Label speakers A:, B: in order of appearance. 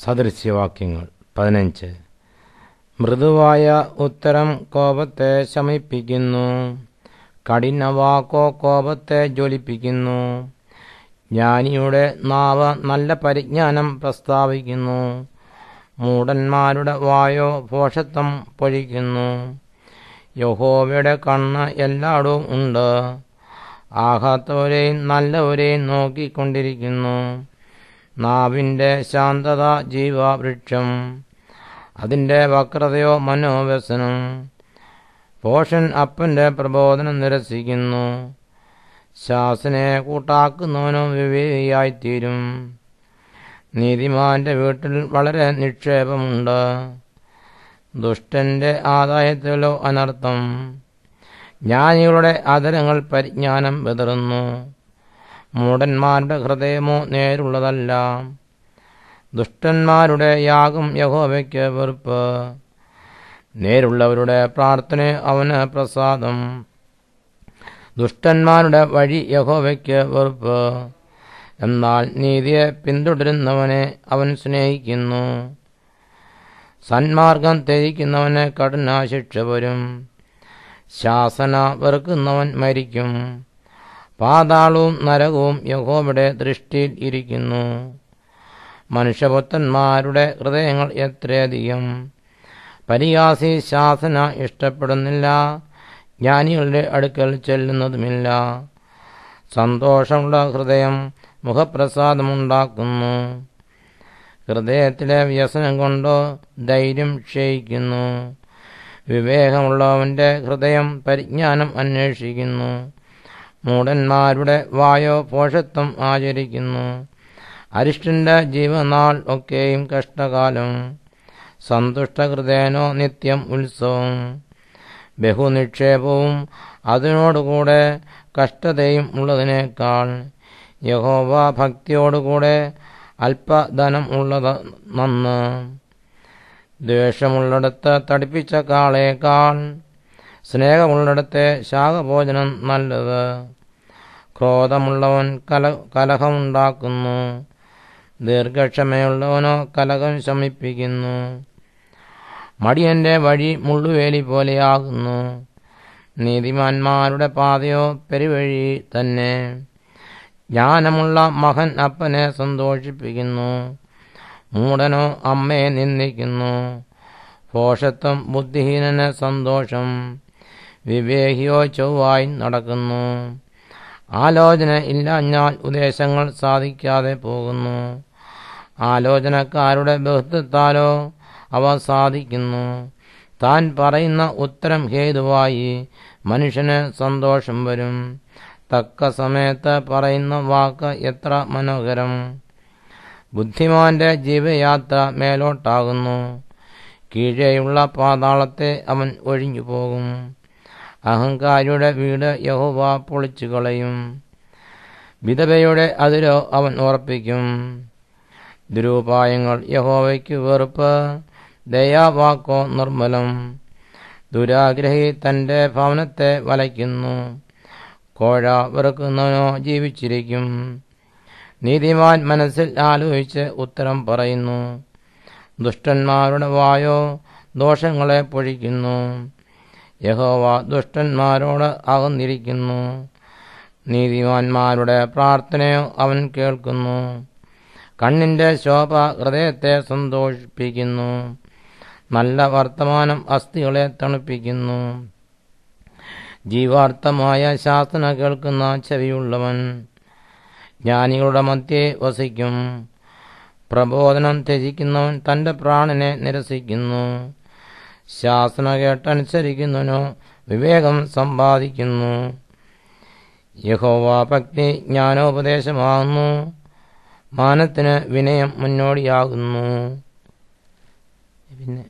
A: സദൃശ്യവാക്യങ്ങൾ 15. മൃദുവായ ഉത്തരം കോപത്തെ ശമിപ്പിക്കുന്നു, കഠിനവാക്കോ കോപത്തെ ജ്വലിപ്പിക്കുന്നു. ജ്ഞാനിയുടെ നാവ് നല്ല പരിജ്ഞാനം പ്രസ്താവിക്കുന്നു, മൂഢന്മാരുടെ വായോ ഭോഷത്വം പൊഴിക്കുന്നു. യഹോവയുടെ കണ്ണ് എല്ലായിടവും ഉണ്ട്, ആകാത്തവരെയും നല്ലവരെയും നോക്കിക്കൊണ്ടിരിക്കുന്നു. നാവിൻ്റെ ശാന്തത ജീവവൃക്ഷം, അതിൻ്റെ വക്രതയോ മനോവ്യസനം. ഭോഷൻ അപ്പൻ്റെ പ്രബോധനം നിരസിക്കുന്നു, ശാസനെ കൂട്ടാക്കുന്നവനോ വിവേകിയായിത്തീരും. നീതിമാന്റെ വീട്ടിൽ വളരെ നിക്ഷേപമുണ്ട്, ദുഷ്ടന്റെ ആദായത്തിലോ അനർത്ഥം. ജ്ഞാനികളുടെ അധരങ്ങൾ പരിജ്ഞാനം വിതറുന്നു, മൂഢന്മാരുടെ ഹൃദയമോ നേരുള്ളതല്ല. ദുഷ്ടന്മാരുടെ യാഗം യഹോവയ്ക്ക് വെറുപ്പ്, നേരുള്ളവരുടെ പ്രാർത്ഥന അവന് പ്രസാദം. ദുഷ്ടന്മാരുടെ വഴി യഹോവയ്ക്ക് വെറുപ്പ്, എന്നാൽ നീതിയെ പിന്തുടരുന്നവനെ അവൻ സ്നേഹിക്കുന്നു. സന്മാർഗം ത്യജിക്കുന്നവന് കഠിന ശിക്ഷ വരും, ശാസന വെറുക്കുന്നവൻ മരിക്കും. പാതാളവും നരകവും യഹോവയുടെ ദൃഷ്ടിയിൽ ഇരിക്കുന്നു. മനുഷ്യപുത്രന്മാരുടെ ഹൃദയങ്ങൾ എത്രയധികം! പരിഹാസി ശാസന ഇഷ്ടപ്പെടുന്നില്ല, ജ്ഞാനികളുടെ അടുക്കൽ ചെല്ലുന്നതുമില്ല. സന്തോഷമുള്ള ഹൃദയം മുഖപ്രസാദമുണ്ടാക്കുന്നു, ഹൃദയത്തിലെ വ്യസനം കൊണ്ടോ ധൈര്യം ക്ഷയിക്കുന്നു. വിവേകമുള്ളവൻ്റെ ഹൃദയം പരിജ്ഞാനം അന്വേഷിക്കുന്നു, മൂഢന്മാരുടെ വായോ ഭോഷത്വം ആചരിക്കുന്നു. അരിഷ്ടന്റെ ജീവനാൾ ഒക്കെയും കഷ്ടകാലം, സന്തുഷ്ടഹൃദയനോ നിത്യം ഉത്സവം. ബഹുനിക്ഷേപവും അതിനോടുകൂടെ കഷ്ടതയും ഉള്ളതിനേക്കാൾ യഹോവ ഭക്തിയോടുകൂടെ അല്പധനം ഉള്ളത് നന്ന്. ദ്വേഷമുള്ളിടത്ത് തടിപ്പിച്ച കാളയേക്കാൾ സ്നേഹമുള്ളിടത്തെ ശാഖഭോജനം നല്ലത്. ക്രോധമുള്ളവൻ കലഹമുണ്ടാക്കുന്നു, ദീർഘക്ഷമയുള്ളവനോ കലഹം ശമിപ്പിക്കുന്നു. മടിയന്റെ വഴി മുള്ളുവേലി പോലെയാകുന്നു, നീതിമാന്മാരുടെ പാതയോ പെരുവഴി തന്നെ. ജ്ഞാനമുള്ള മകൻ അപ്പനെ സന്തോഷിപ്പിക്കുന്നു, മൂഢനോ അമ്മയെ നിന്ദിക്കുന്നു. ഭോഷത്വം ബുദ്ധിഹീനന് സന്തോഷം, വിവേകിയോ ചൊവ്വായി നടക്കുന്നു. ആലോചന ഇല്ലാഞ്ഞാൽ ഉദ്ദേശങ്ങൾ സാധിക്കാതെ പോകുന്നു, ആലോചനക്കാരുടെ ബഹുത്വത്താലോ അവ സാധിക്കുന്നു. താൻ പറയുന്ന ഉത്തരം ഹേതുവായി മനുഷ്യന് സന്തോഷം വരും, തക്ക സമയത്ത് പറയുന്ന വാക്ക് എത്ര മനോഹരം. ബുദ്ധിമാന്റെ ജീവയാത്ര മേലോട്ടാകുന്നു, കീഴെയുള്ള പാതാളത്തെ അവൻ ഒഴിഞ്ഞു പോകും. അഹങ്കാരിയുടെ വീട് യഹോവ പൊളിച്ചു കളയും, വിധവയുടെ അതിരോ അവൻ ഉറപ്പിക്കും. ദുരുപായങ്ങൾ യഹോവയ്ക്ക് വെറുപ്പ്, ദയാവാക്കോ നിർമ്മലം. ദുരാഗ്രഹി തൻ്റെ ഭവനത്തെ വലയ്ക്കുന്നു, കോഴ വെറുക്കുന്നവനോ ജീവിച്ചിരിക്കും. നീതിമാൻ മനസ്സിൽ ആലോചിച്ച് ഉത്തരം പറയുന്നു, ദുഷ്ടന്മാരുടെ വായോ ദോഷങ്ങളെ പൊഴിക്കുന്നു. യഹോവ ദുഷ്ടന്മാരോട് അകന്നിരിക്കുന്നു, നീതിമാന്മാരുടെ പ്രാർത്ഥനയോ അവൻ കേൾക്കുന്നു. കണ്ണിൻ്റെ ശോഭ ഹൃദയത്തെ സന്തോഷിപ്പിക്കുന്നു, നല്ല വർത്തമാനം അസ്ഥികളെ തണുപ്പിക്കുന്നു. ജീവാർത്ഥമായ ശാസന കേൾക്കുന്ന ചെവിയുള്ളവൻ ജ്ഞാനികളുടെ മധ്യേ വസിക്കും. പ്രബോധനം ത്യജിക്കുന്നവൻ തൻ്റെ പ്രാണനെ നിരസിക്കുന്നു, ശാസന കേട്ടനുസരിക്കുന്നവനോ വിവേകം സമ്പാദിക്കുന്നു. യഹോവ ഭക്തി ജ്ഞാനോപദേശമാകുന്നു, മാനത്തിന് വിനയം മുന്നോടിയാകുന്നു. പിന്നെ